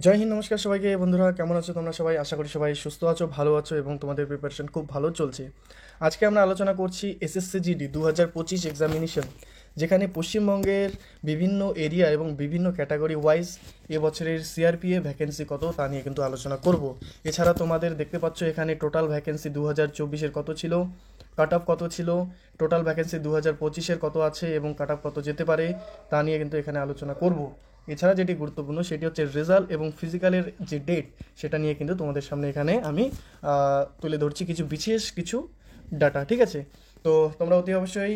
জয় হিন্দ, নমস্কার সবাইকে। বন্ধুরা, কেমন আছো তোমরা সবাই? আশা করি সবাই সুস্থ আছো, ভালো আছো এবং তোমাদের প্রিপারেশন খুব ভালো চলছে। আজকে আমরা আলোচনা করছি এসএসসি জিডি 2025 এক্সামিনেশন, যেখানে পশ্চিমবঙ্গের বিভিন্ন এরিয়া এবং বিভিন্ন ক্যাটাগরি ওয়াইজ এবছরের সিআরপিএ ভ্যাকেন্সি কত তা নিয়ে কিন্তু আলোচনা করব। এছাড়া তোমাদের দেখতে পাচ্ছ এখানে টোটাল ভ্যাকেন্সি 2024-এর কত ছিল, কাট অফ কত ছিল, টোটাল ভ্যাকেন্সি 2025-এর কত আছে এবং কাট অফ কত যেতে পারে তা নিয়ে কিন্তু এখানে আলোচনা করব। এছাড়া যেটি গুরুত্বপূর্ণ সেটি হচ্ছে রেজাল্ট এবং ফিজিক্যালের যে ডেট, সেটা নিয়ে কিন্তু তোমাদের সামনে এখানে আমি তুলে ধরছি কিছু বিশেষ কিছু ডাটা। ঠিক আছে, তো তোমরা অতি অবশ্যই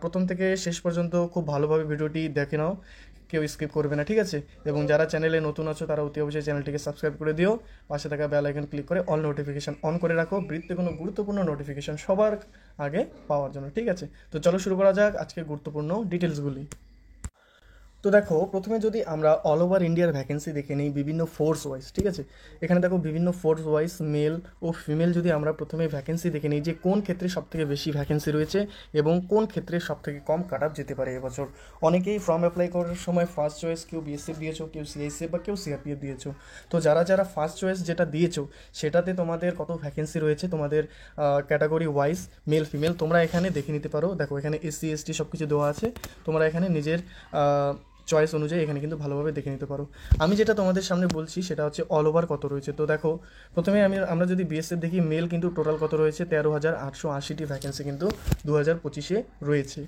প্রথম থেকে শেষ পর্যন্ত খুব ভালোভাবে ভিডিওটি দেখে নাও, কেউ স্কিপ করবে না, ঠিক আছে? এবং যারা চ্যানেলে নতুন আছো তারা অতি অবশ্যই চ্যানেলটিকে সাবস্ক্রাইব করে দিও, পাশে থাকা বেল আইকন ক্লিক করে অল নোটিফিকেশন অন করে রাখো, বৃত্তে কোনো গুরুত্বপূর্ণ নোটিফিকেশন সবার আগে পাওয়ার জন্য। ঠিক আছে, তো চলো শুরু করা যাক আজকে গুরুত্বপূর্ণ ডিটেলসগুলি। তো দেখো, প্রথমে যদি আমরা অল ওভার ইন্ডিয়ার ভ্যাকেন্সি দেখে নিই বিভিন্ন ফোর্স ওয়াইজ। ঠিক আছে, এখানে দেখো বিভিন্ন ফোর্স ওয়াইজ মেল ও ফিমেল যদি আমরা প্রথমে ভ্যাকেন্সি দেখে নিই যে কোন ক্ষেত্রে সবথেকে বেশি ভ্যাকেন্সি রয়েছে এবং কোন ক্ষেত্রে সবথেকে কম কাট অফ যেতে পারে এবছর। অনেকেই ফর্ম অ্যাপ্লাই করার সময় ফার্স্ট চয়েস কেউ বিএসএফ দিয়েছো, কেউ সিআইসিএফ বা কেউ সিআরপিএফ দিয়েছো। তো যারা যারা ফার্স্ট চয়েস যেটা দিয়েছো সেটাতে তোমাদের কত ভ্যাকেন্সি রয়েছে তোমাদের ক্যাটাগরি ওয়াইজ মেল ফিমেল তোমরা এখানে দেখে নিতে পারো। দেখো এখানে এসসি এসটি সব কিছু দেওয়া আছে, তোমরা এখানে নিজের চয়েস অনুযায়ী এখানে কিন্তু ভালোভাবে দেখে নিতে পারো। আমি যেটা তোমাদের সামনে বলছি সেটা হচ্ছে অল ওভার কত রয়েছে। তো দেখো, প্রথমে আমরা যদি বিএসএফ দেখি, মেল কিন্তু টোটাল কত রয়েছে 13,880টি ভ্যাকেন্সি কিন্তু 2025-এ রয়েছে।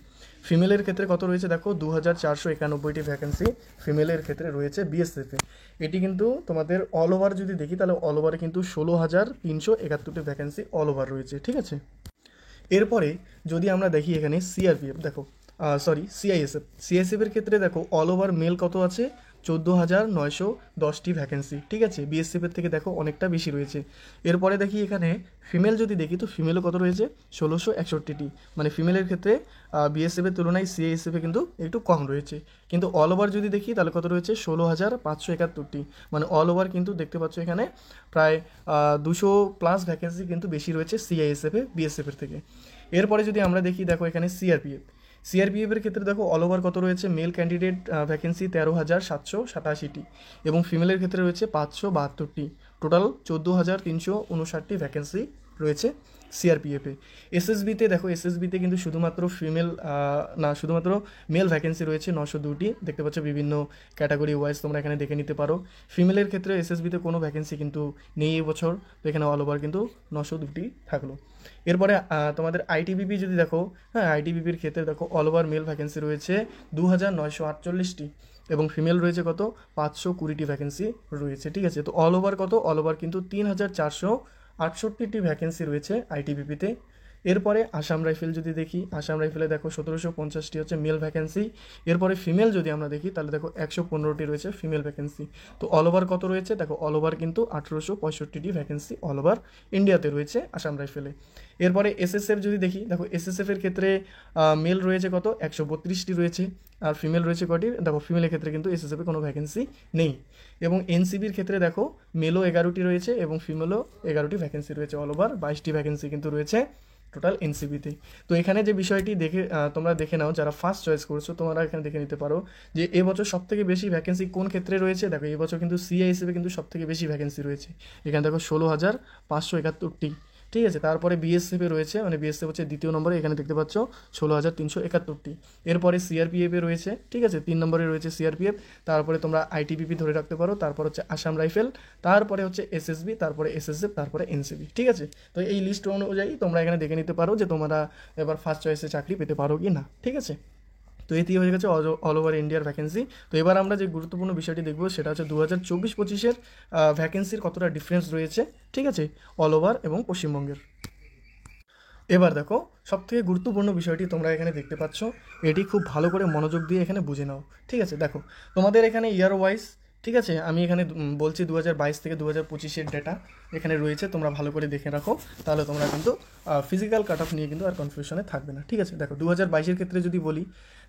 ফিমেলের ক্ষেত্রে কত রয়েছে দেখো, 2,491টি ভ্যাকেন্সি ফিমেলের ক্ষেত্রে রয়েছে বিএসএফে। এটি কিন্তু তোমাদের অল ওভার যদি দেখি তাহলে অল ওভারে কিন্তু 16,371টি ভ্যাকেন্সি অল ওভার রয়েছে। ঠিক আছে, এরপরে যদি আমরা দেখি এখানে সিআরপিএফ, দেখো সিআইএসএফের ক্ষেত্রে দেখো অল ওভার মেল কত আছে, 14,910টি ভ্যাকেন্সি। ঠিক আছে, বিএসএফের থেকে দেখো অনেকটা বেশি রয়েছে। এরপরে দেখি এখানে ফিমেল যদি দেখি তো ফিমেলও কত রয়েছে, 1,661টি। মানে ফিমেলের ক্ষেত্রে বিএসএফের তুলনায় সিআইএসএফে কিন্তু একটু কম রয়েছে। কিন্তু অল ওভার যদি দেখি তাহলে কত রয়েছে, 16,571টি। মানে অল ওভার কিন্তু দেখতে পাচ্ছ এখানে প্রায় 200+ ভ্যাকেন্সি কিন্তু বেশি রয়েছে সিআইএসএফে বিএসএফের থেকে। এরপরে যদি আমরা দেখি, দেখো এখানে সিআরপিএফের ক্ষেত্রে দেখো অল ওভার কত রয়েছে, মেল ক্যান্ডিডেট ভ্যাকেন্সি 13,787টি এবং ফিমেলের ক্ষেত্রে রয়েছে 572টি। টোটাল 14,359টি ভ্যাকেন্সি রয়েছে সিআরপিএফে। এসএসবিতে দেখো, এসএসবিতে কিন্তু শুধুমাত্র ফিমেল না, শুধুমাত্র মেল ভ্যাকেন্সি রয়েছে 902টি। দেখতে পাচ্ছ বিভিন্ন ক্যাটাগরি ওয়াইজ তোমরা এখানে দেখে নিতে পারো। ফিমেলের ক্ষেত্রে এসএসবিতে কোনো ভ্যাকেন্সি কিন্তু নেই এবছর, তো এখানে অল ওভার কিন্তু 902টি থাকলো। এরপরে তোমাদের আইটিবিপি যদি দেখো, হ্যাঁ আইটিবিপির ক্ষেত্রে দেখো অল ওভার মেল ভ্যাকেন্সি রয়েছে 2,948টি এবং ফিমেল রয়েছে কত, 520টি ভ্যাকেন্সি রয়েছে। ঠিক আছে, তো অল ওভার কত, অল ওভার কিন্তু 3,468টি ভ্যাকেন্সি রয়েছে আইটিবিপিতে। এরপরে আসাম রাইফেল যদি দেখি, আসাম রাইফেলে দেখো 1,750টি হচ্ছে মেল ভ্যাকেন্সি। এরপরে ফিমেল যদি আমরা দেখি তাহলে দেখো 115টি রয়েছে ফিমেল ভ্যাকেন্সি। তো অল ওভার কত রয়েছে দেখো, অল ওভার কিন্তু 1,865টি ভ্যাকেন্সি অল ওভার ইন্ডিয়াতে রয়েছে আসাম রাইফেলে। এরপরে এসএসএফ যদি দেখি, দেখো এসএসএফের ক্ষেত্রে মেল রয়েছে কত, 132টি রয়েছে। আর ফিমেল রয়েছে কটি, দেখো ফিমেলের ক্ষেত্রে কিন্তু এসএসএফে কোনো ভ্যাকেন্সি নেই। এবং এনসিবির ক্ষেত্রে দেখো মেলও 11টি রয়েছে এবং ফিমেলও 11টি ভ্যাকেন্সি রয়েছে। অল ওভার 22টি ভ্যাকেন্সি কিন্তু রয়েছে টোটাল এনসিবিতে। তো এখানে যে বিষয়টি দেখে তোমরা দেখে নাও, যারা ফার্স্ট চয়েস করছো তোমরা এখানে দেখে নিতে পারো যে এবছর সবথেকে বেশি ভ্যাকেন্সি কোন ক্ষেত্রে রয়েছে। দেখো এবছর কিন্তু সিআই হিসেবে কিন্তু সবথেকে বেশি ভ্যাকেন্সি রয়েছে, এখানে দেখো 16,571টি। ঠিক আছে, তারপরে বিএসএফে রয়েছে, মানে বিএসএফ হচ্ছে দ্বিতীয় নম্বরে, এখানে দেখতে পাচ্ছ 16,371টি। এরপরে সিআরপিএফে রয়েছে, ঠিক আছে 3 নম্বরে রয়েছে সিআরপিএফ। তারপরে তোমরা আইটিবিপি ধরে রাখতে পারো, তারপর হচ্ছে আসাম রাইফেল, তারপরে হচ্ছে এসএসবি, তারপরে এসএসএফ, তারপরে এনসিবি। ঠিক আছে, তো এই লিস্ট অনুযায়ী তোমরা এখানে দেখে নিতে পারো যে তোমরা এবার ফার্স্ট চয়েসে চাকরি পেতে পারো কি না। ঠিক আছে, তো এটি হয়ে গেছে অল ওভার ইন্ডিয়ার ভ্যাকেন্সি। তো এবার আমরা যে গুরুত্বপূর্ণ বিষয়টি দেখবো সেটা হচ্ছে 2024-25-এর ভ্যাকেন্সির কতটা ডিফারেন্স রয়েছে, ঠিক আছে, অল ওভার এবং পশ্চিমবঙ্গের। এবার দেখো, সবথেকে গুরুত্বপূর্ণ বিষয়টি তোমরা এখানে দেখতে পাচ্ছ, এটি খুব ভালো করে মনোযোগ দিয়ে এখানে বুঝে নাও। ঠিক আছে, দেখো তোমাদের এখানে ইয়ার ওয়াইজ, ঠিক আছে, আমি এখানে বলছি 2022 থেকে 2025-এর ডেটা এখানে রয়েছে, তোমরা ভালো করে দেখে রাখো, তাহলে তোমরা কিন্তু ফিজিক্যাল কাট অফ নিয়ে কিন্তু আর কনফিউশনে থাকবে না। ঠিক আছে, দেখো 2022-এর ক্ষেত্রে যদি বলি,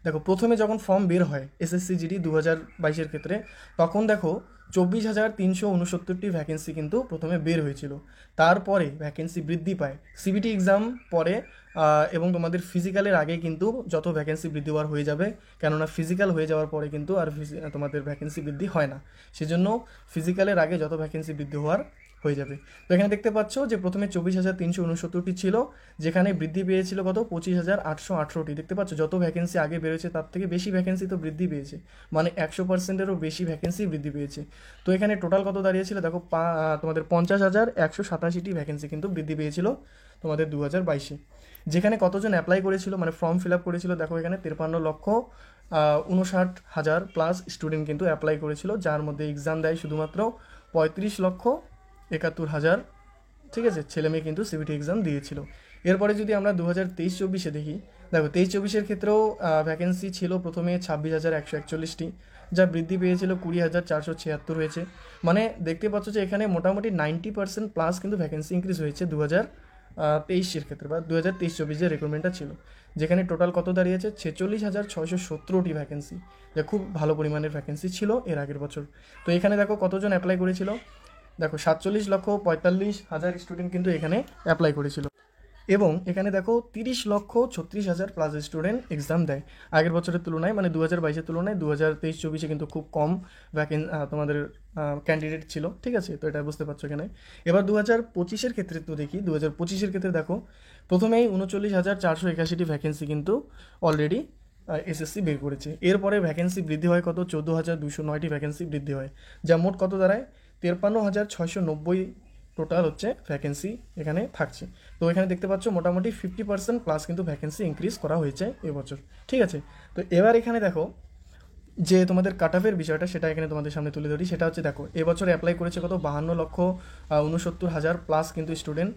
দেখো প্রথমে যখন ফর্ম বের হয় এসএসসি জিডি 2022-এর ক্ষেত্রে, তখন দেখো 24,369টি ভ্যাকেন্সি কিন্তু প্রথমে বের হয়েছিল। তারপরে ভ্যাকেন্সি বৃদ্ধি পায়, সিবিটি এক্সাম পরে এবং তোমাদের ফিজিক্যালের আগে কিন্তু যত ভ্যাকেন্সি বৃদ্ধি হওয়ার হয়ে যাবে, কেননা ফিজিক্যাল হয়ে যাওয়ার পরে কিন্তু আর তোমাদের ভ্যাকেন্সি বৃদ্ধি হয় না, সেজন্য ফিজিক্যালের আগে যত ভ্যাকেন্সি বৃদ্ধি হওয়ার হয়ে যাবে। তো এখানে দেখতে পাচ্ছ যে প্রথমে 24,369টি ছিল, যেখানে বৃদ্ধি পেয়েছিল কত 25,818টি। দেখতে পাচ্ছ যত ভ্যাকেন্সি আগে বেরোচ্ছে তার থেকে বেশি ভ্যাকেন্সি তো বৃদ্ধি পেয়েছে, মানে 100%-এরও বেশি ভ্যাকেন্সি বৃদ্ধি পেয়েছে। তো এখানে টোটাল কত দাঁড়িয়েছিল দেখো, তোমাদের 50,187টি ভ্যাকেন্সি কিন্তু বৃদ্ধি পেয়েছিল তোমাদের 2022-এ। যেখানে কতজন অ্যাপ্লাই করেছিল, মানে ফর্ম ফিল আপ করেছিল, দেখো এখানে 53,59,000 প্লাস স্টুডেন্ট কিন্তু অ্যাপ্লাই করেছিল, যার মধ্যে এক্সাম দেয় শুধুমাত্র 35,71,000, ঠিক আছে, ছেলে মেয়ে কিন্তু সিবিটি এক্সাম দিয়েছিল। এরপরে যদি আমরা 2023-24-এ দেখি, দেখো 23-24-এর ক্ষেত্রেও ভ্যাকেন্সি ছিল প্রথমে 26,141টি, যা বৃদ্ধি পেয়েছিল 20,476 হয়েছে। মানে দেখতে পাচ্ছ যে এখানে মোটামুটি 90% প্লাস কিন্তু ভ্যাকেন্সি ইনক্রিজ হয়েছে 2023-এর ক্ষেত্রে, বা 2023-24 যে রিক্রুটমেন্টটা ছিল, যেখানে টোটাল কত দাঁড়িয়েছে 46,617টি ভ্যাকেন্সি, যা খুব ভালো পরিমাণের ভ্যাকেন্সি ছিল এর আগের বছর। তো এখানে দেখো কতজন অ্যাপ্লাই করেছিল, দেখো 47,45,000 স্টুডেন্ট কিন্তু এখানে অ্যাপ্লাই করেছিল, এবং এখানে দেখো 30,36,000 প্লাস স্টুডেন্ট এক্সাম দেয় আগের বছরের তুলনায়, মানে 2022-এর তুলনায় 2023-24-এ কিন্তু খুব কম তোমাদের ক্যান্ডিডেট ছিল, ঠিক আছে। তো এটা বুঝতে পারছো এখানে। এবার 2025-এর ক্ষেত্রে তো দেখি, 2025-এর ক্ষেত্রে দেখো প্রথমেই 39,481টি ভ্যাকেন্সি কিন্তু অলরেডি এসএসসি বের করেছে। এরপরে ভ্যাকেন্সি বৃদ্ধি হয় কত, 14,209টি ভ্যাকেন্সি বৃদ্ধি হয়, যা মোট কত দাঁড়ায় 53,690 টোটাল হচ্ছে ভ্যাকেন্সি এখানে থাকছে। তো এখানে দেখতে পাচ্ছ মোটামুটি 50% প্লাস কিন্তু ভ্যাকেন্সি ইনক্রিজ করা হয়েছে এবছর, ঠিক আছে। তো এবার এখানে দেখো যে তোমাদের কাট অফের বিষয়টা, সেটা এখানে তোমাদের সামনে তুলে ধরি। সেটা হচ্ছে দেখো এবছর অ্যাপ্লাই করেছে কত 52,69,000 প্লাস কিন্তু স্টুডেন্ট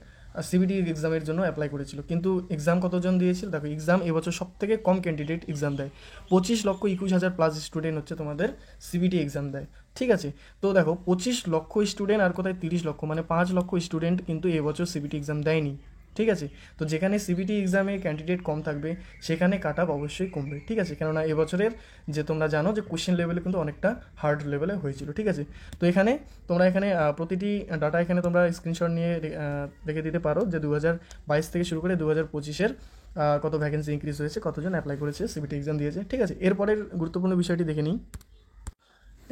সিবিটি এক্সামের জন্য অ্যাপ্লাই করেছিল, কিন্তু এক্সাম কতজন দিয়েছিল, দেখো এক্সাম এবছর সব থেকে কম ক্যান্ডিডেট এক্সাম দেয়, 25,21,000 প্লাস স্টুডেন্ট হচ্ছে তোমাদের সিবিটি এক্সাম দেয়, ঠিক আছে। তো দেখো 25 লক্ষ স্টুডেন্ট আর কোথায় 30 লক্ষ, মানে 5 লক্ষ স্টুডেন্ট কিন্তু এবছর সিবিটি এক্সাম দেয়নি, ঠিক আছে। তো যেখানে সিবিটি এক্সামে ক্যান্ডিডেট কম থাকবে সেখানে কাট অফ অবশ্যই কমবে, ঠিক আছে, কেননা এবছরের যে তোমরা জানো যে কোশ্চেন লেভেলে কিন্তু অনেকটা হার্ড লেভেলে হয়েছিল, ঠিক আছে। তো এখানে তোমরা এখানে প্রতিটি ডাটা এখানে তোমরা স্ক্রিনশট নিয়ে রেখে দিতে পারো যে 2022 থেকে শুরু করে 2025-এর কত ভ্যাকেন্সি ইনক্রিজ হয়েছে, কতজন অ্যাপ্লাই করেছে, সিবিটি এক্সাম দিয়েছে, ঠিক আছে। এরপরের গুরুত্বপূর্ণ বিষয়টি দেখে নিই।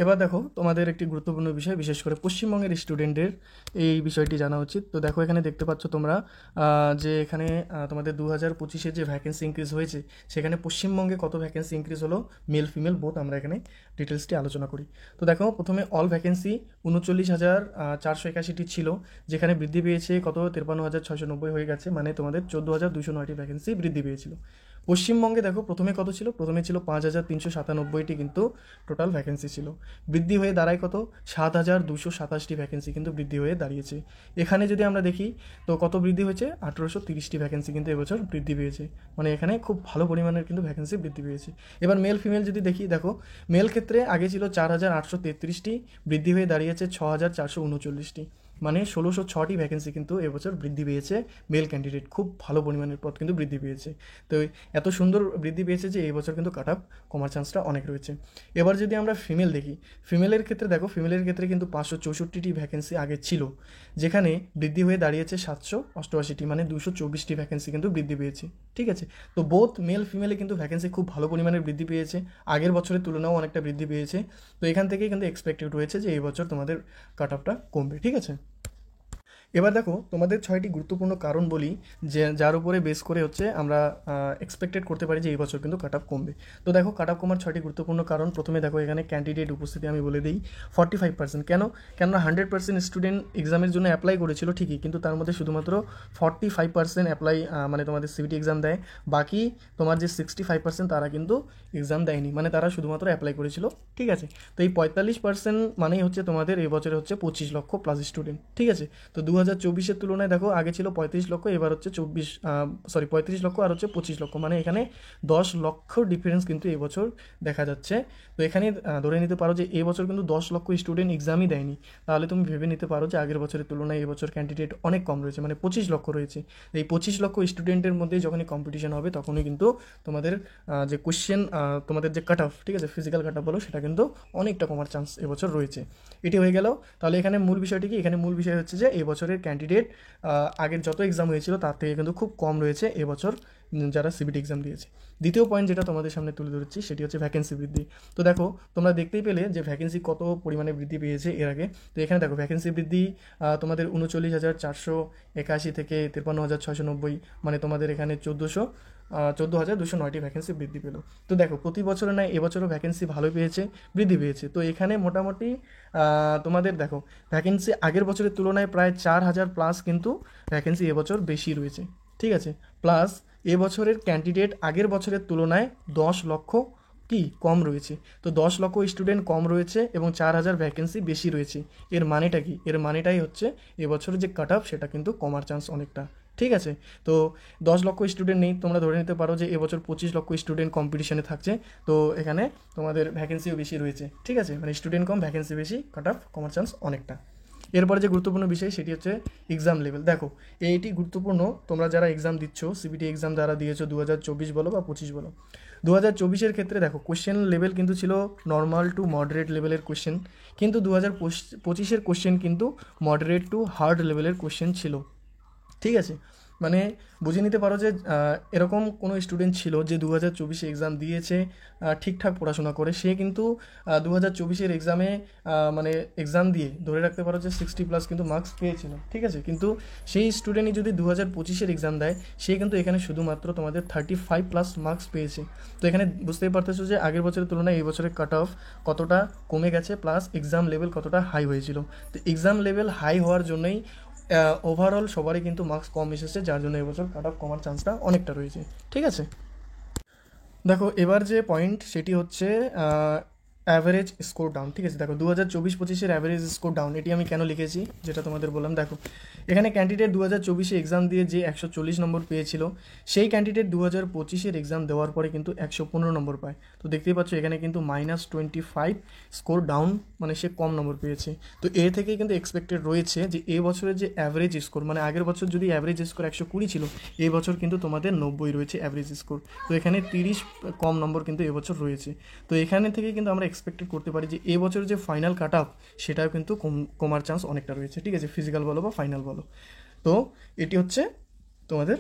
এবার দেখো তোমাদের একটি গুরুত্বপূর্ণ বিষয়, বিশেষ করে পশ্চিমবঙ্গের স্টুডেন্টদের এই বিষয়টি জানা উচিত। তো দেখো এখানে দেখতে পাচ্ছ তোমরা যে এখানে তোমাদের 2025-এর যে ভ্যাকেন্সি ইনক্রিজ হয়েছে, সেখানে পশ্চিমবঙ্গে কত ভ্যাকেন্সি ইনক্রিজ হলো, মেল ফিমেল বোথ, আমরা এখানে ডিটেলসটি আলোচনা করি। তো দেখো প্রথমে অল ভ্যাকেন্সি 39,481টি ছিল, যেখানে বৃদ্ধি পেয়েছে কত 53,690 হয়ে গেছে, মানে তোমাদের 14,209টি ভ্যাকেন্সি বৃদ্ধি পেয়েছিল। পশ্চিমবঙ্গে দেখো প্রথমে কত ছিল, প্রথমে ছিল 5,397টি কিন্তু টোটাল ভ্যাকেন্সি ছিল, বৃদ্ধি হয়ে দাঁড়ায় কত 7,227টি ভ্যাকেন্সি কিন্তু বৃদ্ধি হয়ে দাঁড়িয়েছে। এখানে যদি আমরা দেখি তো কত বৃদ্ধি হয়েছে, 1,830টি ভ্যাকেন্সি কিন্তু এবছর বৃদ্ধি পেয়েছে, মানে এখানে খুব ভালো পরিমাণের কিন্তু ভ্যাকেন্সি বৃদ্ধি পেয়েছে। এবার মেল ফিমেল যদি দেখি, দেখো মেল ক্ষেত্রে আগে ছিল 4,833টি, বৃদ্ধি হয়ে দাঁড়িয়েছে 6,439টি, মানে 1,606টি ভ্যাকেন্সি কিন্তু এবছর বৃদ্ধি পেয়েছে মেল ক্যান্ডিডেট, খুব ভালো পরিমাণের পদ কিন্তু বৃদ্ধি পেয়েছে। তো এত সুন্দর বৃদ্ধি পেয়েছে যে এই বছর কিন্তু কাট অফ কমার চান্সটা অনেক রয়েছে। এবার যদি আমরা ফিমেল দেখি, ফিমেলের ক্ষেত্রে দেখো ফিমেলের ক্ষেত্রে কিন্তু 564টি ভ্যাকেন্সি আগে ছিল, যেখানে বৃদ্ধি হয়ে দাঁড়িয়েছে 788টি, মানে 224টি ভ্যাকেন্সি কিন্তু বৃদ্ধি পেয়েছে, ঠিক আছে। তো বোথ মেল ফিমেলে কিন্তু ভ্যাকেন্সি খুব ভালো পরিমাণের বৃদ্ধি পেয়েছে, আগের বছরের তুলনাও অনেকটা বৃদ্ধি পেয়েছে। তো এখান থেকেই কিন্তু এক্সপেক্টেড হয়েছে যে এই বছর তোমাদের কাট অফটা কমবে, ঠিক আছে। এবার দেখো তোমাদের 6টি গুরুত্বপূর্ণ কারণ বলি, যে যার উপরে বেস করে হচ্ছে আমরা এক্সপেক্টেড করতে পারি যে এই বছর কিন্তু কাট অফ কমবে। তো দেখো কাট অফ কমার 6টি গুরুত্বপূর্ণ কারণ, প্রথমে দেখো এখানে ক্যান্ডিডেট উপস্থিতি আমি বলে দিই 45%। কেননা 100% স্টুডেন্ট এক্সামের জন্য অ্যাপ্লাই করেছিল ঠিকই, কিন্তু তার মধ্যে শুধুমাত্র 45% অ্যাপ্লাই, মানে তোমাদের সিবিটি এক্সাম দেয়, বাকি তোমার যে 65% তারা কিন্তু এক্সাম দেয়নি, মানে তারা শুধুমাত্র অ্যাপ্লাই করেছিল, ঠিক আছে। তো এই 45% মানেই হচ্ছে তোমাদের এই বছরে হচ্ছে 25 লক্ষ প্লাস স্টুডেন্ট, ঠিক আছে। তো 2024-এর তুলনায় দেখো আগে ছিল 35 লক্ষ, এবার হচ্ছে 35 লক্ষ আর হচ্ছে 25 লক্ষ, মানে এখানে 10 লক্ষ ডিফারেন্স কিন্তু এবছর দেখা যাচ্ছে। তো এখানে ধরে নিতে পারো যে এই বছর কিন্তু 10 লক্ষ স্টুডেন্ট এক্সামই দেয়নি, তাহলে তুমি ভেবে নিতে পারো যে আগের বছরের তুলনায় এবছর ক্যান্ডিডেট অনেক কম রয়েছে, মানে 25 লক্ষ রয়েছে। এই 25 লক্ষ স্টুডেন্টের মধ্যে যখনই কম্পিটিশন হবে তখনই কিন্তু তোমাদের যে কোশ্চেন, তোমাদের যে কাট অফ, ঠিক আছে, ফিজিক্যাল কাট অফ বলো, সেটা কিন্তু অনেকটা কমার চান্স এবছর রয়েছে। এটি হয়ে গেল। তাহলে এখানে মূল বিষয়টি কি, এখানে মূল বিষয় হচ্ছে যে এই বছরের বছরের ক্যান্ডিডেট আগের যত এক্সাম হয়েছিল তার থেকে কিন্তু খুব কম রয়েছে এবছর যারা সিবিটি এক্সাম দিয়েছে। দ্বিতীয় পয়েন্ট যেটা তোমাদের সামনে তুলে ধরছি সেটি হচ্ছে ভ্যাকেন্সি বৃদ্ধি। তো দেখো তোমরা দেখতেই পেলে যে ভ্যাকেন্সি কত পরিমাণে বৃদ্ধি পেয়েছে এর আগে। তো এখানে দেখো ভ্যাকেন্সি বৃদ্ধি তোমাদের 39,481 থেকে 53,690, মানে তোমাদের এখানে 14,209টি ভ্যাকেন্সি বৃদ্ধি পেল। তো দেখো প্রতি বছরে নয় এবছরও ভ্যাকেন্সি ভালোই পেয়েছে, বৃদ্ধি পেয়েছে। তো এখানে মোটামুটি তোমাদের দেখো ভ্যাকেন্সি আগের বছরের তুলনায় প্রায় 4,000 প্লাস কিন্তু ভ্যাকেন্সি এবছর বেশি রয়েছে, ঠিক আছে। প্লাস এবছরের ক্যান্ডিডেট আগের বছরের তুলনায় 10 লক্ষ কি কম রয়েছে। তো 10 লক্ষ স্টুডেন্ট কম রয়েছে এবং 4,000 ভ্যাকেন্সি বেশি রয়েছে। এর মানেটা কি? এর মানেটাই হচ্ছে এবছরের যে কাট অফ সেটা কিন্তু কমার চান্স অনেকটা, ঠিক আছে। তো 10 লক্ষ স্টুডেন্ট নেই, তোমরা ধরে নিতে পারো যে এবছর 25 লক্ষ স্টুডেন্ট কম্পিটিশনে থাকছে। তো এখানে তোমাদের ভ্যাকেন্সিও বেশি রয়েছে, ঠিক আছে, মানে স্টুডেন্ট কম ভ্যাকেন্সি বেশি, কাট অফ কমার চান্স অনেকটা। এরপরে যে গুরুত্বপূর্ণ বিষয় সেটি হচ্ছে এক্সাম লেভেল। দেখো এইটি গুরুত্বপূর্ণ, তোমরা যারা এক্সাম দিচ্ছ সিবিটি এক্সাম যারা দিয়েছো 2024 বলো বা 25 বলো, 2024-এর ক্ষেত্রে দেখো কোশ্চেন লেভেল কিন্তু ছিল নর্মাল টু মডারেট লেভেলের কোশ্চেন, কিন্তু 2025-এর কোশ্চেন কিন্তু মডারেট টু হার্ড লেভেলের কোশ্চেন ছিল, ঠিক আছে। মানে বুঝে নিতে পারো যে এরকম কোনো স্টুডেন্ট ছিল যে 2024-এ এক্সাম দিয়েছে ঠিকঠাক পড়াশোনা করে, সে কিন্তু 2024-এর এক্সামে মানে এক্সাম দিয়ে ধরে রাখতে পারো যে 60+ কিন্তু মার্কস পেয়েছিল, ঠিক আছে। কিন্তু সেই স্টুডেন্টই যদি 2025-এর এক্সাম দেয় সে কিন্তু এখানে শুধুমাত্র তোমাদের 35+ মার্কস পেয়েছে। তো এখানে বুঝতেই পারতেছো যে আগের বছরের তুলনায় এই বছরের কাট অফ কতটা কমে গেছে, প্লাস এক্সাম লেভেল কতটা হাই হয়েছিল। তো এক্সাম লেভেল হাই হওয়ার জন্যই ওভারঅল সবারই কিন্তু মার্কস কম এসেছে, যার জন্য এবছর কাট অফ কমার চান্সটা অনেকটা রয়েছে, ঠিক আছে। দেখো এবার যে পয়েন্ট সেটি হচ্ছে অ্যাভারেজ স্কোর ডাউন, ঠিক আছে। দেখো 2024-25-এর অ্যাভারেজ স্কোর ডাউন এটি আমি কেন লিখেছি যেটা তোমাদের বললাম। দেখো এখানে ক্যান্ডিডেট 2024-এ এক্সাম দিয়ে যে 140 নম্বর পেয়েছিল সেই ক্যান্ডিডেট 2025-এর এক্সাম দেওয়ার পরে কিন্তু 115 নম্বর পায়। তো দেখতেই পাচ্ছ এখানে কিন্তু -25 স্কোর ডাউন, মানে সে কম নম্বর পেয়েছে। তো এ থেকেই কিন্তু এক্সপেক্টেড রয়েছে যে এ বছরের যে অ্যাভারেজ স্কোর, মানে আগের বছর যদি অ্যাভারেজ স্কোর 120 ছিল, এই বছর কিন্তু তোমাদের 90 রয়েছে অ্যাভারেজ স্কোর। তো এখানে 30 কম নম্বর কিন্তু এবছর রয়েছে। তো এখানে থেকে কিন্তু আমরা এক্সপেক্টেড করতে পারি যে এবছর যে ফাইনাল কাট অফ সেটাও কিন্তু কমার চান্স অনেকটা রয়েছে, ঠিক আছে, ফিজিক্যাল বলো বা ফাইনাল বলো। তো এটি হচ্ছে তোমাদের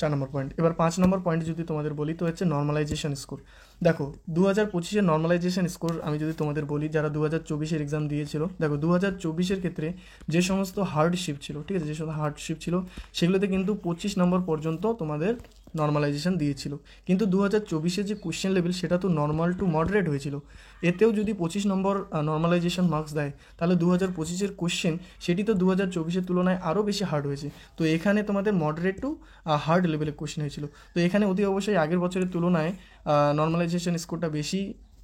4 নম্বর পয়েন্ট। এবার 5 নম্বর পয়েন্ট যদি তোমাদের বলি তো হচ্ছে নর্মালাইজেশন স্কোর। দেখো 2025-এর নর্মালাইজেশন স্কোর আমি যদি তোমাদের বলি যারা 2024-এর এক্সাম দিয়েছিল, দেখো 2024-এর ক্ষেত্রে যে সমস্ত হার্ডশিপ ছিল, ঠিক আছে, যে সমস্ত হার্ডশিপ ছিল সেগুলোতে কিন্তু 25 নম্বর পর্যন্ত তোমাদের নর্মালাইজেশন দিয়েছিল। কিন্তু 2024-এর যে কোশ্চেন লেভেল সেটা তো নর্মাল টু মডারেট হয়েছিল, এতেও যদি 25 নম্বর নর্মালাইজেশন মার্কস দেয় তাহলে 2025-এর কোশ্চেন সেটি তো 2024-এর তুলনায় আরও বেশি হার্ড হয়েছে। তো এখানে তোমাদের মডারেট টু হার্ড লেভেলের কোশ্চেন হয়েছিল। তো এখানে অতি অবশ্যই আগের বছরের তুলনায় নর্মালাইজেশন স্কোরটা বেশি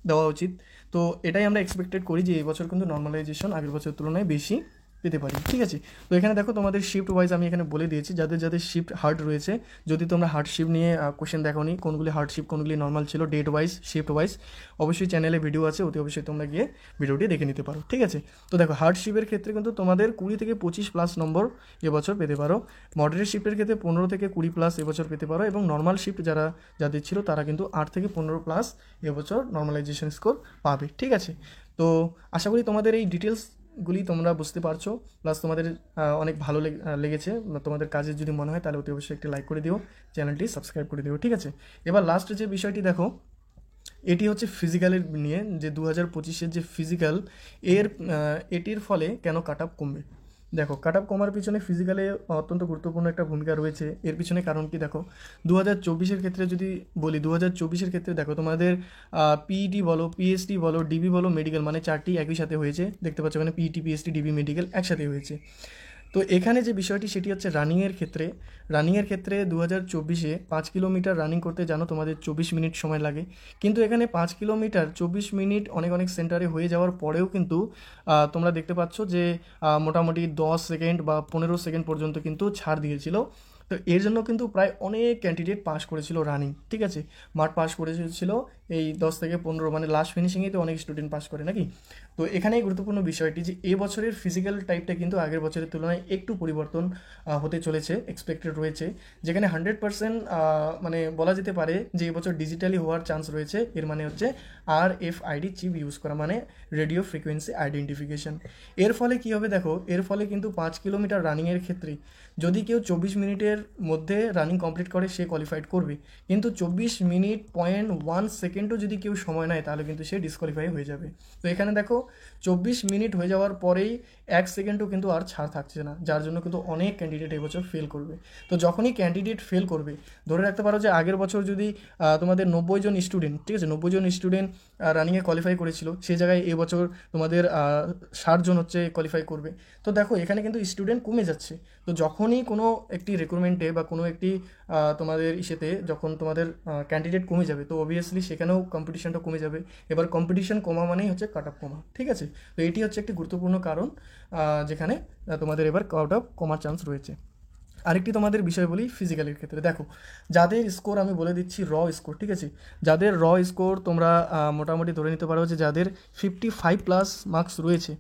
দেওয়া উচিত। তো এটাই আমরা এক্সপেক্টেড করি যে এই বছর কিন্তু নর্মালাইজেশন আগের বছরের তুলনায় বেশি পেতে পারি, ঠিক আছে। তো এখানে দেখো তোমাদের শিফট ওয়াইজ আমি এখানে বলে দিয়েছি, যাদের যাদের শিফট হার্ড রয়েছে, যদি তোমরা হার্ড শিফট নিয়ে কোশ্চেন দেখোনি কোনগুলি হার্ড শিফট কোনগুলি নর্মাল ছিল ডেট ওয়াইজ শিফট ওয়াইজ, অবশ্যই চ্যানেলে ভিডিও আছে, অতি অবশ্যই তোমরা গিয়ে ভিডিওটি দেখে নিতে পারো, ঠিক আছে। তো দেখো হার্ড শিফটের ক্ষেত্রে কিন্তু তোমাদের 20 থেকে 25+ নম্বর এবছর পেতে পারো, মডারেট শিফটের ক্ষেত্রে 15 থেকে 20+ এবছর পেতে পারো, এবং নর্মাল শিফট যাদের ছিল তারা কিন্তু 8 থেকে 15+ এবছর নর্মালাইজেশন স্কোর পাবে, ঠিক আছে। তো আশা করি তোমাদের এই ডিটেলসগুলি তোমরা বুঝতে পারছো, প্লাস তোমাদের অনেক ভালো লেগেছে। তোমাদের কাজে যদি মনে হয় তাহলে অতি অবশ্যই একটি লাইক করে দিও, চ্যানেলটি সাবস্ক্রাইব করে দিও, ঠিক আছে। এবার লাস্ট যে বিষয়টি দেখো এটি হচ্ছে ফিজিক্যালের নিয়ে, যে 2025-এর যে ফিজিক্যাল এটির ফলে কেন কাট অফ কমবে। দেখো কাট অফ কমার পিছনে ফিজিক্যালে অত্যন্ত গুরুত্বপূর্ণ একটা ভূমিকা রয়েছে। এর পিছনে কারণ কি দেখো 2024-এর ক্ষেত্রে যদি বলি, 2024-এর ক্ষেত্রে দেখো তোমাদের পিইটি বলো, পিএসটি বলো, ডিবি বলো, মেডিকেল, মানে 4টি একই সাথে হয়েছে। দেখতে পাচ্ছ এখানে পিইটি, পিএসটি, ডিবি, মেডিকেল একসাথে হয়েছে। তো এখানে যে বিষয়টি সেটি হচ্ছে রানিংয়ের ক্ষেত্রে 2024-এ 5 কিলোমিটার রানিং করতে জানো তোমাদের 24 মিনিট সময় লাগে, কিন্তু এখানে 5 কিলোমিটার 24 মিনিট অনেক সেন্টারে হয়ে যাওয়ার পরেও কিন্তু তোমরা দেখতে পাচ্ছ যে মোটামুটি 10 সেকেন্ড বা 15 সেকেন্ড পর্যন্ত কিন্তু ছাড় দিয়েছিল। তো এর জন্য কিন্তু প্রায় অনেক ক্যান্ডিডেট পাস করেছিল রানিং, ঠিক আছে, মাঠ পাস করেছিল এই 10 থেকে 15, মানে লাস্ট ফিনিশিংয়ে তো অনেক স্টুডেন্ট পাস করে নাকি। তো এখানেই গুরুত্বপূর্ণ বিষয়টি যে এ বছরের ফিজিক্যাল টাইপটা কিন্তু আগের বছরের তুলনায় একটু পরিবর্তন হতে চলেছে, এক্সপেক্টেড রয়েছে, যেখানে 100% মানে বলা যেতে পারে যে এবছর ডিজিটালি হওয়ার চান্স রয়েছে। এর মানে হচ্ছে RFID চিপ ইউজ করা, মানে রেডিও ফ্রিকোয়েন্সি আইডেন্টিফিকেশন। এর ফলে কী হবে দেখো, এর ফলে কিন্তু 5 কিলোমিটার রানিংয়ের ক্ষেত্রে যদি কেউ 24 মিনিটের মধ্যে রানিং কমপ্লিট করে সে কোয়ালিফাইড করবে, কিন্তু 24 মিনিট 0.1 সেকেন্ডও যদি কেউ সময় নেয় তাহলে কিন্তু সে ডিসকোয়ালিফাই হয়ে যাবে। তো এখানে দেখো 24 মিনিট হয়ে যাওয়ার পরেই 1 সেকেন্ডও কিন্তু আর ছাড় থাকছে না, যার জন্য কিন্তু অনেক ক্যান্ডিডেট এবছর ফেল করবে। তো যখনই ক্যান্ডিডেট ফেল করবে, ধরে রাখতে পারো যে আগের বছর যদি তোমাদের 90 জন স্টুডেন্ট, ঠিক আছে, 90 জন স্টুডেন্ট রানিংয়ে কোয়ালিফাই করেছিল, সেই জায়গায় এবছর তোমাদের 60 জন হচ্ছে কোয়ালিফাই করবে। তো দেখো এখানে কিন্তু স্টুডেন্ট কমে যাচ্ছে। তো যখনই কোনো একটি রিক্রুটমেন্টে বা কোনো একটি তোমাদের ইসেতে যখন তোমাদের ক্যান্ডিডেট কমে যাবে, তো অবভিয়াসলি সেখানেও কম্পিটিশনটা কমে যাবে। এবার কম্পিটিশন কমা মানেই হচ্ছে কাট অফ কমা, ঠিক আছে। তো এটি হচ্ছে একটি গুরুত্বপূর্ণ কারণ যেখানে তোমাদের এবার কাট অফ কমার চান্স রয়েছে। আরেকটি তোমাদের বিষয় বলি ফিজিক্যালের ক্ষেত্রে, দেখো যাদের স্কোর আমি বলে দিচ্ছি র স্কোর, ঠিক আছে, যাদের র স্কোর তোমরা মোটামুটি ধরে নিতে পারো যে যাদের 55+ মার্কস রয়েছে,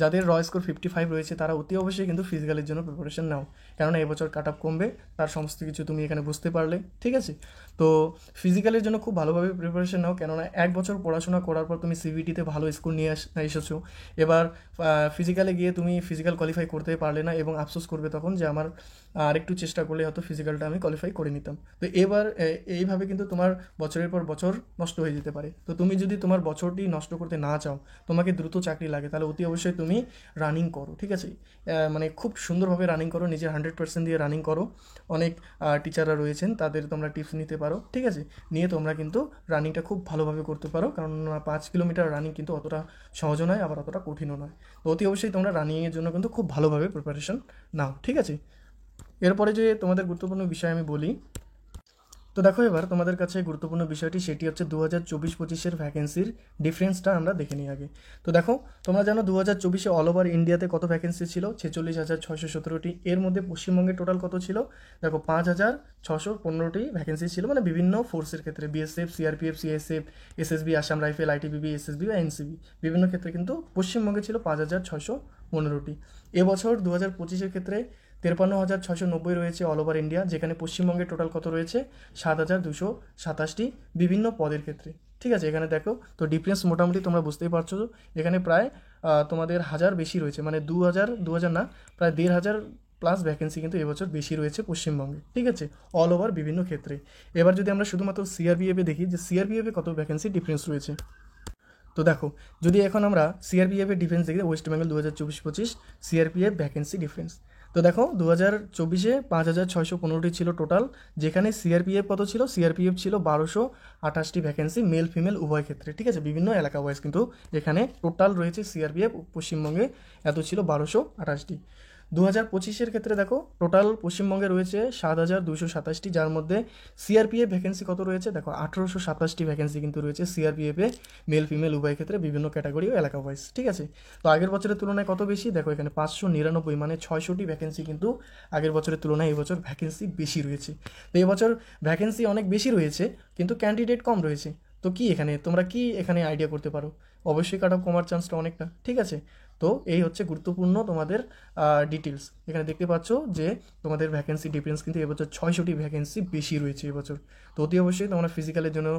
যাদের র স্কোর 55 রয়েছে তারা অতি অবশ্যই কিন্তু ফিজিক্যালের জন্য প্রিপারেশন নাও, কেননা এবছর কাট আপ কমবে, তার সমস্ত কিছু তুমি এখানে বুঝতে পারলে, ঠিক আছে। তো ফিজিক্যালের জন্য খুব ভালোভাবে প্রিপারেশন নাও, কেননা 1 বছর পড়াশোনা করার পর তুমি সিবিটিতে ভালো স্কোর নিয়ে এসেছো, এবার ফিজিক্যালে গিয়ে তুমি ফিজিক্যাল কোয়ালিফাই করতে পারলে না এবং আফসোস করবে তখন যে আমার আরেকটু চেষ্টা করলে হয়তো ফিজিক্যালটা আমি কোয়ালিফাই করে নিতাম। তো এবার এইভাবে কিন্তু তোমার বছরের পর বছর নষ্ট হয়ে যেতে পারে। তো তুমি যদি তোমার বছরটি নষ্ট করতে না চাও, তোমাকে দ্রুত চাকরি লাগে, তাহলে অতি অবশ্যই তুমি রানিং করো, ঠিক আছে, মানে খুব সুন্দরভাবে রানিং করো, নিজের 100% দিয়ে রানিং করো। অনেক টিচাররা রয়েছেন, তাদের তোমরা টিপস নিতে পারো, ঠিক আছে, নিয়ে তোমরা কিন্তু রানিংটা খুব ভালোভাবে করতে পারো, কারণ 5 কিলোমিটার রানিং কিন্তু অতটা সহজও নয় আবার অতটা কঠিনও নয়। তো অতি অবশ্যই তোমরা রানিংয়ের জন্য কিন্তু খুব ভালোভাবে প্রিপারেশন নাও, ঠিক আছে। এরপরে যে তোমাদের গুরুত্বপূর্ণ বিষয় আমি বলি, তো দেখো এবার তোমাদের কাছে গুরুত্বপূর্ণ বিষয়টি সেটি হচ্ছে 2024-25 ভ্যাকেন্সির ডিফারেন্সটা আমরা দেখে নিই আগে। তো দেখো তোমরা জানো 2024 অল ওভার ইন্ডিয়াতে কত ভ্যাকেন্সি ছিল, 46,617টি। এর মধ্যে পশ্চিমবঙ্গে টোটাল কত ছিল, দেখো 5,615টি ভ্যাকেন্সি ছিল, মানে বিভিন্ন ফোর্সের ক্ষেত্রে BSF, CRPF, CSF, SSB, Assam rifle, ITBP, SSB বা NCB, বিভিন্ন ক্ষেত্রে কিন্তু পশ্চিমবঙ্গে ছিল 5,615টি। এবছর 2025-এর ক্ষেত্রে 53,690 রয়েছে অল ওভার ইন্ডিয়া, যেখানে পশ্চিমবঙ্গে টোটাল কত রয়েছে 7,227টি বিভিন্ন পদের ক্ষেত্রে, ঠিক আছে। এখানে দেখো তো ডিফারেন্স মোটামুটি তোমরা বুঝতেই পারছো, এখানে প্রায় তোমাদের 1,000 বেশি রয়েছে, মানে 2,000 না, প্রায় 1,500+ ভ্যাকেন্সি কিন্তু এবছর বেশি রয়েছে পশ্চিমবঙ্গে, ঠিক আছে, অল ওভার বিভিন্ন ক্ষেত্রে। এবার যদি আমরা শুধুমাত্র CRPF-এ দেখি যে CRPF-এ কত ভ্যাকেন্সি ডিফারেন্স রয়েছে, তো দেখো যদি এখন আমরা CRPF-এর ডিফারেন্স দেখি, West Bengal 2024-25 CRPF vacancy difference. তো দেখো 2024-এ 5,615টি ছিল টোটাল, যেখানে CRPF কত ছিল, CRPF ছিল 1,228টি ভ্যাকেন্সি, মেল ফিমেল উভয় ক্ষেত্রে, ঠিক আছে, বিভিন্ন এলাকা ওয়াইজ কিন্তু এখানে টোটাল রয়েছে CRPF পশ্চিমবঙ্গে এত ছিল 1,228টি। 2025-এর ক্ষেত্রে দেখো টোটাল পশ্চিমবঙ্গে রয়েছে 7,227টি, যার মধ্যে CRPF ভ্যাকেন্সি কত রয়েছে, দেখো 1,827টি ভ্যাকেন্সি কিন্তু রয়েছে CRPF-এ মেল ফিমেল উভয় ক্ষেত্রে বিভিন্ন ক্যাটাগরি ও এলাকা ওয়াইজ, ঠিক আছে। তো আগের বছরের তুলনায় কত বেশি, দেখো এখানে 599, মানে 600টি ভ্যাকেন্সি কিন্তু আগের বছরের তুলনায় এবছর ভ্যাকেন্সি বেশি রয়েছে। তো এবছর ভ্যাকেন্সি অনেক বেশি রয়েছে কিন্তু ক্যান্ডিডেট কম রয়েছে। তো কি এখানে তোমরা কি এখানে আইডিয়া করতে পারো, অবশ্যই কাট অফ কমার চান্সটা অনেকটা, ঠিক আছে। তো এই হচ্ছে গুরুত্বপূর্ণ তোমাদের ডিটেলস। এখানে দেখতে পাচ্ছ যে তোমাদের ভ্যাকেন্সি ডিফারেন্স কিন্তু এবছর 600টি ভ্যাকেন্সি বেশি রয়েছে এবছর। তো অতি অবশ্যই তোমরা ফিজিক্যালের জন্য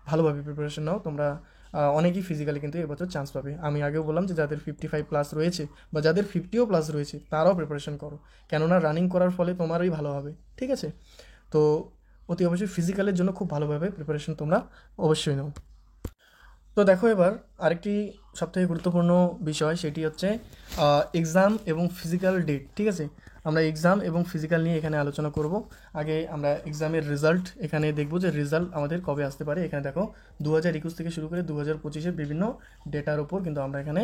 ভালোভাবে প্রিপারেশন নাও, তোমরা অনেকেই ফিজিক্যালি কিন্তু এবছর চান্স পাবে। আমি আগেও বললাম যে যাদের 55+ রয়েছে বা যাদের 50+ রয়েছে তারাও প্রিপারেশন করো, কেননা রানিং করার ফলে তোমারই ভালো হবে, ঠিক আছে। তো অতি অবশ্যই ফিজিক্যালের জন্য খুব ভালোভাবে প্রিপারেশন তোমরা অবশ্যই নাও। তো দেখো এবার আরেকটি সবথেকে গুরুত্বপূর্ণ বিষয় সেটি হচ্ছে এক্সাম এবং ফিজিক্যাল ডেট, ঠিক আছে। আমরা এক্সাম এবং ফিজিক্যাল নিয়ে এখানে আলোচনা করব। আগে আমরা এক্সামের রেজাল্ট এখানে দেখব যে রেজাল্ট আমাদের কবে আসতে পারে। এখানে দেখো 2021 থেকে শুরু করে 2025-এর বিভিন্ন ডেটার উপর কিন্তু আমরা এখানে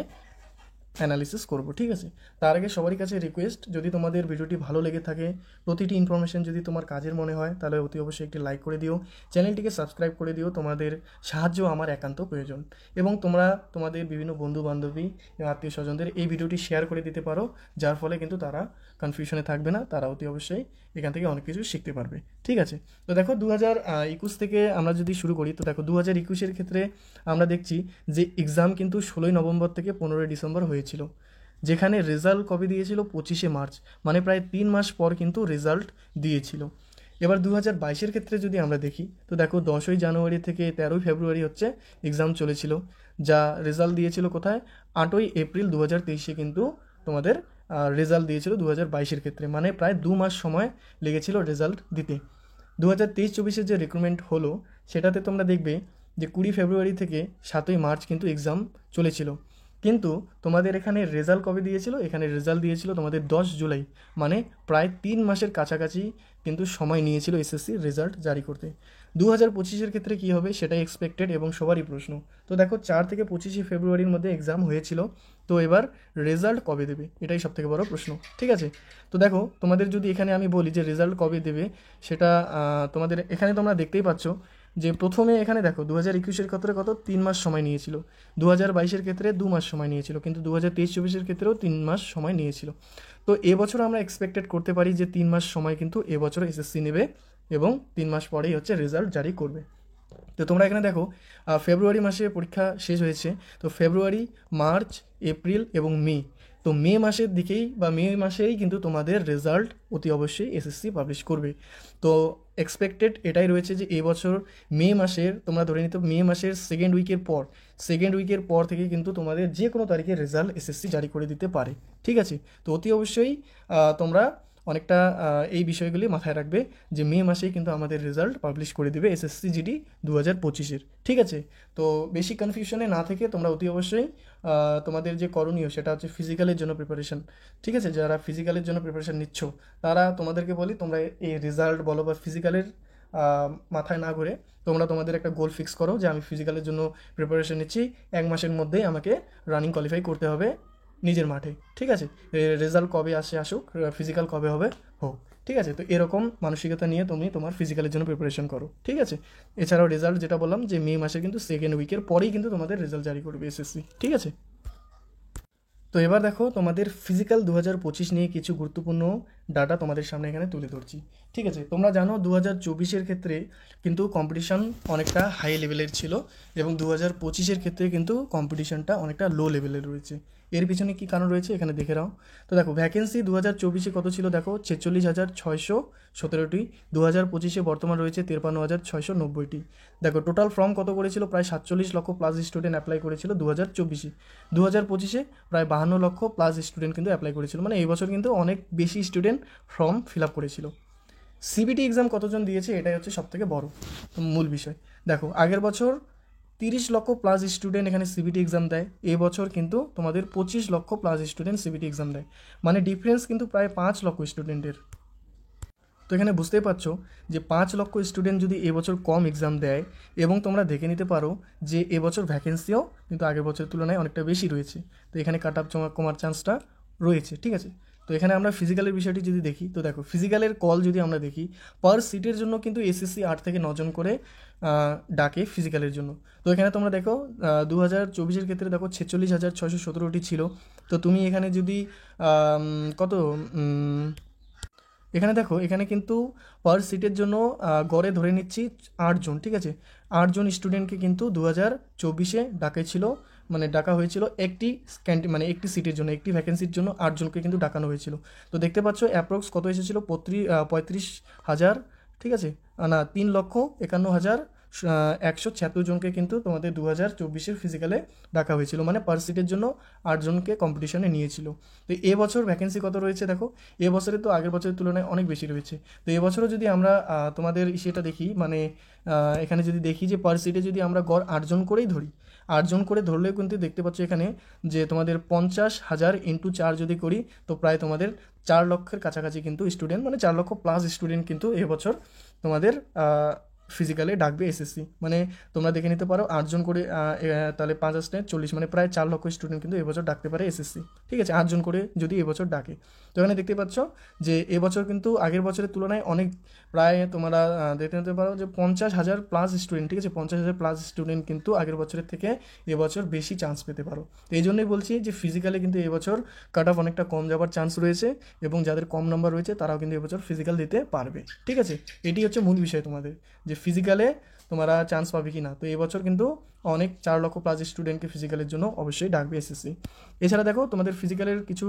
অ্যানালিসিস করব, ঠিক আছে। তার আগে সবারই কাছে রিকোয়েস্ট, যদি তোমাদের ভিডিওটি ভালো লেগে থাকে, প্রতিটি ইনফরমেশন যদি তোমার কাজের মনে হয়, তাহলে অতি অবশ্যই একটি লাইক করে দিও, চ্যানেলটিকে সাবস্ক্রাইব করে দিও। তোমাদের সাহায্য আমার একান্ত প্রয়োজন, এবং তোমরা তোমাদের বিভিন্ন বন্ধু বান্ধবী এবং আত্মীয় স্বজনদের এই ভিডিওটি শেয়ার করে দিতে পারো, যার ফলে কিন্তু তারা কনফিউশনে থাকবে না, তারা অতি অবশ্যই এখান থেকে অনেক কিছু শিখতে পারবে, ঠিক আছে। তো দেখো 2021 থেকে আমরা যদি শুরু করি, তো দেখো 2021-এর ক্ষেত্রে আমরা দেখছি যে এক্সাম কিন্তু 16ই নভেম্বর থেকে 15ই ডিসেম্বর হয়েছিল, যেখানে রেজাল্ট কবে দিয়েছিল 25শে মার্চ, মানে প্রায় 3 মাস পর কিন্তু রেজাল্ট দিয়েছিল। এবার 2022-এর ক্ষেত্রে যদি আমরা দেখি, তো দেখো 10ই জানুয়ারি থেকে 13ই ফেব্রুয়ারি হচ্ছে এক্সাম চলেছিল, যা রেজাল্ট দিয়েছিল কোথায়, 8ই এপ্রিল 2023-এ কিন্তু তোমাদের রেজাল্ট দিয়েছিল 2022-এর ক্ষেত্রে, মানে প্রায় 2 মাস সময় লেগেছিল রেজাল্ট দিতে। 2023-24-এর যে রিক্রুটমেন্ট হলো, সেটাতে তোমরা দেখবে যে 20 ফেব্রুয়ারি থেকে 7ই মার্চ কিন্তু এক্সাম চলেছিল, কিন্তু তোমাদের এখানে রেজাল্ট কবে দিয়েছিল, এখানে রেজাল্ট দিয়েছিল তোমাদের 10 জুলাই, মানে প্রায় 3 মাসের কাছাকাছি কিন্তু সময় নিয়েছিল এসএসসি রেজাল্ট জারি করতে। 2025-এর ক্ষেত্রে কী হবে সেটাই এক্সপেক্টেড এবং সবারই প্রশ্ন। তো দেখো 4 থেকে 25শে ফেব্রুয়ারির মধ্যে এক্সাম হয়েছিল, তো এবার রেজাল্ট কবে দেবে, এটাই সবথেকে বড় প্রশ্ন, ঠিক আছে। তো দেখো তোমাদের যদি এখানে আমি বলি যে রেজাল্ট কবে দেবে, সেটা তোমাদের এখানে তোমরা দেখতেই পাচ্ছ যে প্রথমে এখানে দেখো 2021-এর ক্ষেত্রে কত 3 মাস সময় নিয়েছিল, 2022-এর ক্ষেত্রে 2 মাস সময় নিয়েছিল, কিন্তু 2023-24-এর ক্ষেত্রেও 3 মাস সময় নিয়েছিল। তো এবছর আমরা এক্সপেক্টেড করতে পারি যে 3 মাস সময় কিন্তু এবছর এসএসসি নেবে, এবং 3 মাস পরেই হচ্ছে রেজাল্ট জারি করবে। তো তোমরা এখানে দেখো ফেব্রুয়ারি মাসে পরীক্ষা শেষ হয়েছে, তো ফেব্রুয়ারি, মার্চ, এপ্রিল এবং মে, তো মে মাসের দিকেই বা মে মাসেই কিন্তু তোমাদের রেজাল্ট অতি অবশ্যই এসএসসি পাবলিশ করবে। তো এক্সপেক্টেড এটাই রয়েছে যে এবছর মে মাসের, তোমরা ধরে নিতে মে মাসের সেকেন্ড উইকের পর থেকে কিন্তু তোমাদের যে কোনো তারিখে রেজাল্ট এসএসসি জারি করে দিতে পারে, ঠিক আছে। তো অতি অবশ্যই তোমরা অনেকটা এই বিষয়গুলি মাথায় রাখবে যে মে মাসেই কিন্তু আমাদের রেজাল্ট পাবলিশ করে দেবে এসএসসি জিডি 2025-এর, ঠিক আছে। তো বেশি কনফিউশনে না থেকে তোমরা অতি অবশ্যই তোমাদের যে করণীয় সেটা হচ্ছে ফিজিক্যালের জন্য প্রিপারেশন, ঠিক আছে। যারা ফিজিক্যালের জন্য প্রিপারেশন নিচ্ছ, তারা তোমাদেরকে বলি তোমরা এই রেজাল্ট বলো বা ফিজিক্যালের মাথায় না ঘুরে তোমরা তোমাদের একটা গোল ফিক্স করো যে আমি ফিজিক্যালের জন্য প্রিপারেশন নিচ্ছি, 1 মাসের মধ্যেই আমাকে রানিং কোয়ালিফাই করতে হবে নিজের মাঠে, ঠিক আছে। রেজাল্ট কবে আসুক, ফিজিক্যাল কবে হবে হোক, ঠিক আছে। তো এরকম মানসিকতা নিয়ে তুমি তোমার ফিজিক্যালের জন্য প্রিপারেশন করো, ঠিক আছে। এছাড়াও রেজাল্ট যেটা বললাম যে মে মাসে কিন্তু সেকেন্ড উইকের পরেই কিন্তু তোমাদের রেজাল্ট জারি করবে এসএসসি, ঠিক আছে। তো এবার দেখো তোমাদের ফিজিক্যাল 2025 নিয়ে কিছু গুরুত্বপূর্ণ ডাটা তোমাদের সামনে এখানে তুলে ধরছি, ঠিক আছে। তোমরা জানো 2024-এর ক্ষেত্রে কিন্তু কম্পিটিশন অনেকটা হাই লেভেলের ছিল, এবং 2025-এর ক্ষেত্রে কিন্তু কম্পিটিশনটা অনেকটা লো লেভেলের রয়েছে। এর পিছনে কী কারণ রয়েছে এখানে দেখে নাও। তো দেখো ভ্যাকেন্সি 2024-এ কত ছিল, দেখো 46,617টি, 2025-এ বর্তমান রয়েছে 53,690টি। দেখো টোটাল ফর্ম কত করেছিল, প্রায় 47 লক্ষ প্লাস স্টুডেন্ট অ্যাপ্লাই করেছিল 2024-এ। 2025-এ প্রায় 52 লক্ষ প্লাস স্টুডেন্ট কিন্তু অ্যাপ্লাই করেছিল, মানে এই বছর কিন্তু অনেক বেশি স্টুডেন্ট ফর্ম ফিল আপ করেছিল। সিবিটি এক্সাম কতজন দিয়েছে, এটাই হচ্ছে সবথেকে বড় মূল বিষয়। দেখো আগের বছর 30 লক্ষ প্লাস স্টুডেন্ট এখানে সিবিটি এক্সাম দেয়, এবছর কিন্তু তোমাদের 25 লক্ষ প্লাস স্টুডেন্ট সিবিটি এক্সাম দেয়, মানে ডিফারেন্স কিন্তু প্রায় 5 লক্ষ স্টুডেন্টের। তো এখানে বুঝতেই পারছো যে 5 লক্ষ স্টুডেন্ট যদি এবছর কম এক্সাম দেয়, এবং তোমরা দেখে নিতে পারো যে এবছর ভ্যাকেন্সিও কিন্তু আগের বছরের তুলনায় অনেকটা বেশি রয়েছে, তো এখানে কাট অফ কমার চান্সটা রয়েছে, ঠিক আছে। তো এখানে আমরা ফিজিক্যালের বিষয়টি যদি দেখি, তো দেখো ফিজিক্যালের কল যদি আমরা দেখি, পার সিটের জন্য কিন্তু এসএসসি 8 থেকে 9 জন করে ডাকে ফিজিক্যালের জন্য। তো এখানে তোমরা দেখো 2024-এর ক্ষেত্রে দেখো 46,617টি ছিল। তো তুমি এখানে যদি কত এখানে দেখো, এখানে কিন্তু পার সিটের জন্য গড়ে ধরে নিচ্ছি 8 জন, ঠিক আছে। 8 জন স্টুডেন্টকে কিন্তু 2024-এ ডাকা হয়েছিল একটি মানে একটি সিটের জন্য, একটি ভ্যাকেন্সির জন্য 8 জনকে কিন্তু ডাকানো হয়েছিল। তো দেখতে পাচ্ছ অ্যাপ্রক্স কত এসেছিল, 35,000, ঠিক আছে, না 3,51,176 জনকে কিন্তু তোমাদের 2024-এর ফিজিক্যালে ডাকা হয়েছিল, মানে পার সিটের জন্য 8 জনকে কম্পিটিশনে নিয়েছিল। তো এবছর ভ্যাকেন্সি কত রয়েছে দেখো, এবছরে তো আগের বছরের তুলনায় অনেক বেশি রয়েছে। তো এবছরও যদি আমরা তোমাদের সেটা দেখি, মানে এখানে যদি দেখি যে পার সিটে যদি আমরা গড় 8 জন করেই ধরি, 8 জন করে ধরলেও কিন্তু দেখতে পাচ্ছ এখানে যে তোমাদের 50,000 ইন্টু 4 যদি করি, তো প্রায় তোমাদের 4 লক্ষের কাছাকাছি কিন্তু স্টুডেন্ট, মানে 4 লক্ষ প্লাস স্টুডেন্ট কিন্তু এবছর তোমাদের ফিজিক্যালে ডাকবে এসএসসি। মানে তোমরা দেখে নিতে পারো 8 জন করে, তাহলে 5 আসলে 40, মানে প্রায় 4 লক্ষ স্টুডেন্ট কিন্তু এবছর ডাকতে পারে এসএসসি। ঠিক আছে, 8 জন করে যদি এবছর ডাকে। তো এখানে দেখতে পাচ্ছ যে এবছর কিন্তু আগের বছরের তুলনায় অনেক, প্রায় তোমরা দেখতে নিতে পারো যে 50,000 প্লাস স্টুডেন্ট, ঠিক আছে, 50,000 প্লাস স্টুডেন্ট কিন্তু আগের বছরের থেকে এবছর বেশি চান্স পেতে পারো। তো এই জন্যই বলছি যে ফিজিক্যালে কিন্তু এবছর কাট অফ অনেকটা কম যাওয়ার চান্স রয়েছে, এবং যাদের কম নাম্বার রয়েছে তারাও কিন্তু এবছর ফিজিক্যাল দিতে পারবে। ঠিক আছে, এটি হচ্ছে মূল বিষয় তোমাদের, যে ফিজিক্যালে তোমরা চান্স পাবে কি না। তো এবছর কিন্তু অনেক 4 লক্ষ প্লাস স্টুডেন্টকে ফিজিক্যালের জন্য অবশ্যই ডাকবে এসএসসি। এছাড়া দেখো তোমাদের ফিজিক্যালের কিছু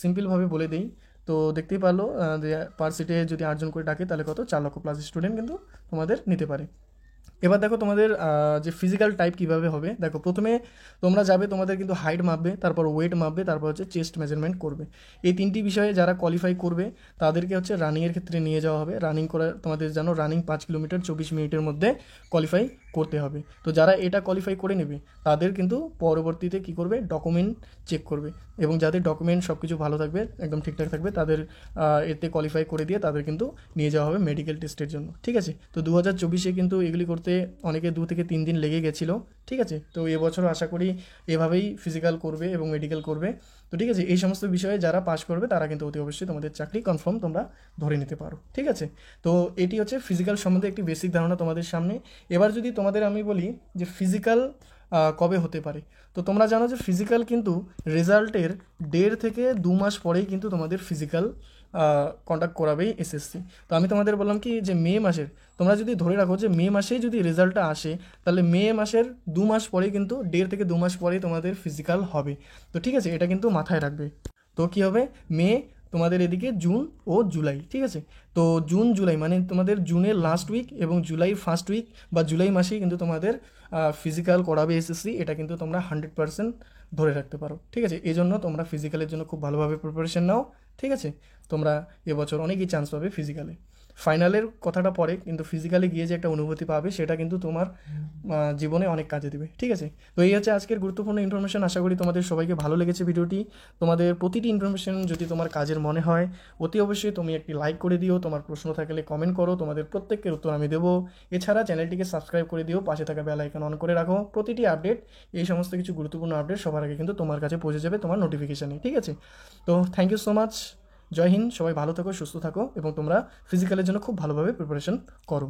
সিম্পলভাবে বলে দিই। তো দেখতেই পারলো যে পার সিটে যদি 8 জন করে ডাকে তাহলে কত, 4 লক্ষ প্লাস স্টুডেন্ট কিন্তু তোমাদের নিতে পারে। এবার দেখো তোমাদের যে ফিজিক্যাল টাইপ কীভাবে হবে। দেখো প্রথমে তোমরা যাবে, তোমাদের কিন্তু হাইট মাপবে, তারপর ওয়েট মাপবে, তারপর হচ্ছে চেস্ট মেজারমেন্ট করবে। এই 3টি বিষয়ে যারা কোয়ালিফাই করবে তাদেরকে হচ্ছে রানিংয়ের ক্ষেত্রে নিয়ে যাওয়া হবে। রানিং করা তোমাদের জানো, রানিং 5 কিলোমিটার 24 মিনিটের মধ্যে কোয়ালিফাই করতে হবে। তো যারা এটা কোয়ালিফাই করে নেবে তাদের কিন্তু পরবর্তীতে কী করবে, ডকুমেন্ট চেক করবে, এবং যাদের ডকুমেন্ট সব কিছু ভালো থাকবে, একদম ঠিকঠাক থাকবে, তাদের এতে কোয়ালিফাই করে দিয়ে তাদের কিন্তু নিয়ে যাওয়া হবে মেডিকেল টেস্টের জন্য। ঠিক আছে, তো 2024-এ কিন্তু এগুলি করতে অনেকে 2 থেকে 3 দিন লেগে গেছিলো। ঠিক আছে, তো এবছরও আশা করি এভাবেই ফিজিক্যাল করবে এবং মেডিকেল করবে। তো ঠিক আছে, এই সমস্ত বিষয়ে যারা পাস করবে তারা কিন্তু অতি অবশ্যই তোমাদের চাকরি কনফার্ম তোমরা ধরে নিতে পারো। ঠিক আছে, তো এটি হচ্ছে ফিজিক্যাল সম্বন্ধে একটি বেসিক ধারণা তোমাদের সামনে। এবার যদি তোমাদের আমি বলি যে ফিজিক্যাল কবে হতে পারে, তো তোমরা জানো যে ফিজিক্যাল কিন্তু রেজাল্টের 1.5 থেকে 2 মাস পরেই কিন্তু তোমাদের ফিজিক্যাল কন্ডাক্ট করাবেই এসএসসি। তো আমি তোমাদের বললাম কি যে মে মাসের, তোমরা যদি ধরে রাখো যে মে মাসেই যদি রেজাল্টটা আসে, তাহলে মে মাসের 2 মাস পরেই কিন্তু 1.5 থেকে 2 মাস পরেই তোমাদের ফিজিক্যাল হবে। তো ঠিক আছে, এটা কিন্তু মাথায় রাখবে। তো কী হবে, মে, তোমাদের এদিকে জুন ও জুলাই। ঠিক আছে, তো জুন জুলাই মানে তোমাদের জুনের লাস্ট উইক এবং জুলাই ফার্স্ট উইক বা জুলাই মাসেই কিন্তু তোমাদের ফিজিক্যাল করাবে এসএসসি। এটা কিন্তু তোমরা 100% ধরে রাখতে পারো। ঠিক আছে, এই জন্য তোমরা ফিজিক্যালের জন্য খুব ভালোভাবে প্রিপারেশন নাও। ঠিক আছে, তোমরা এবছর অনেকই চান্স পাবে ফিজিক্যালে। ফাইনালের কথাটা পরে, কিন্তু ফিজিক্যালে গিয়ে যে একটা অনুভূতি পাবে সেটা কিন্তু তোমার জীবনে অনেক কাজে দেবে। ঠিক আছে, তো এই হচ্ছে আজকের গুরুত্বপূর্ণ ইনফরমেশন। আশা করি তোমাদের সবাইকে ভালো লেগেছে ভিডিওটি। তোমাদের প্রতিটি ইনফরমেশন যদি তোমার কাজের মনে হয়, অতি অবশ্যই তুমি একটি লাইক করে দিও। তোমার প্রশ্ন থাকলে কমেন্ট করো, তোমাদের প্রত্যেকের উত্তর আমি দেবো। এছাড়া চ্যানেলটিকে সাবস্ক্রাইব করে দিও, পাশে থাকা বেল আইকন অন করে রাখো। প্রতিটি আপডেট, এই সমস্ত কিছু গুরুত্বপূর্ণ আপডেট সবার আগে কিন্তু তোমার কাছে পৌঁছে যাবে তোমার নোটিফিকেশানে। ঠিক আছে, তো থ্যাংক ইউ সো মাচ। জয় হিন্দ, সবাই ভালো থাকো, সুস্থ থাকো, এবং তোমরা ফিজিক্যালের জন্য খুব ভালোভাবে প্রিপারেশন করো।